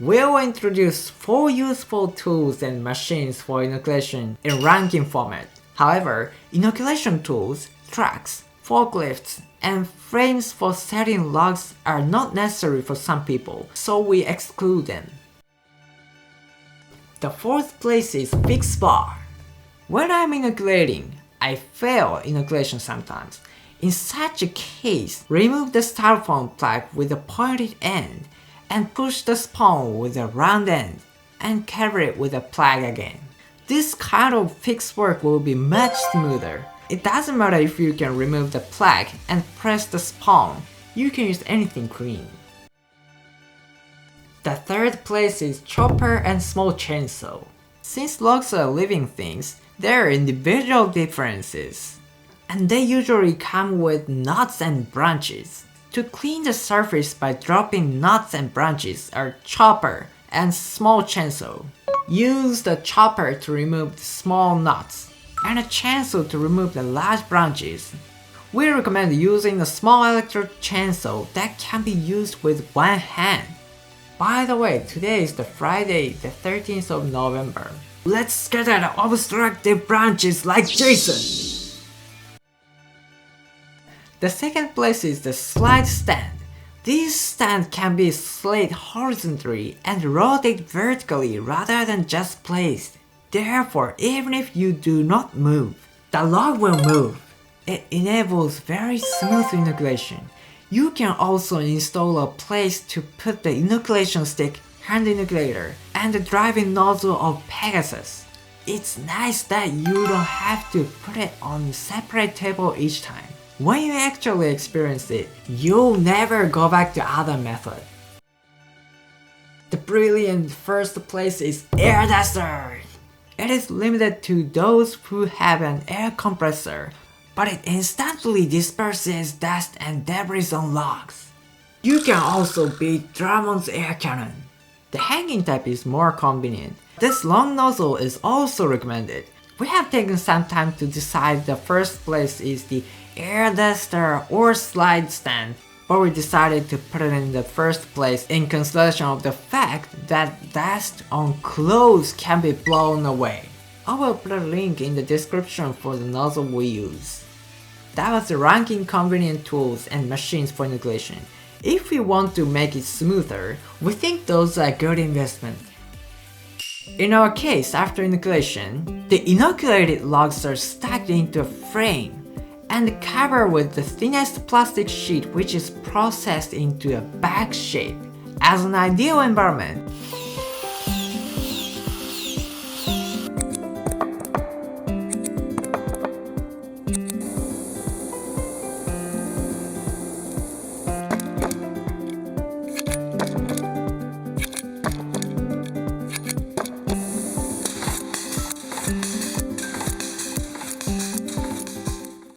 We'll introduce 4 useful tools and machines for inoculation in ranking format. However, inoculation tools, trucks, forklifts, and frames for setting logs are not necessary for some people, so we exclude them. The 4th place is fixed bar. When I'm inoculating, I fail inoculation sometimes. In such a case, remove the styrofoam plug with a pointed end and push the spawn with a round end and cover it with a plug again. This kind of fixed work will be much smoother. It doesn't matter if you can remove the plug and press the spawn, you can use anything clean. The 3rd place is chopper and small chainsaw. Since logs are living things, there are individual differences, and they usually come with nuts and branches. To clean the surface by dropping nuts and branches are chopper and small chainsaw. Use the chopper to remove the small nuts, and a chainsaw to remove the large branches. We recommend using a small electric chainsaw that can be used with one hand. By the way, today is the Friday, the 13th of November. Let's scatter the obstructive branches like Jason! The 2nd place is the slide stand. This stand can be slid horizontally and rotate vertically rather than just placed. Therefore, even if you do not move, the log will move. It enables very smooth inoculation. You can also install a place to put the inoculation stick, hand inoculator, and the driving nozzle of Pegasus. It's nice that you don't have to put it on a separate table each time. When you actually experience it, you'll never go back to other method. The brilliant 1st place is air duster. It is limited to those who have an air compressor, but it instantly disperses dust and debris on logs. You can also beat Drummond's air cannon. The hanging type is more convenient. This long nozzle is also recommended. We have taken some time to decide the 1st place is the air duster or slide stand, but we decided to put it in the 1st place in consideration of the fact that dust on clothes can be blown away. I will put a link in the description for the nozzle we use. That was the ranking convenient tools and machines for inoculation. If we want to make it smoother, we think those are a good investment. In our case, after inoculation, the inoculated logs are stacked into a frame and covered with the thinnest plastic sheet which is processed into a bag shape. As an ideal environment,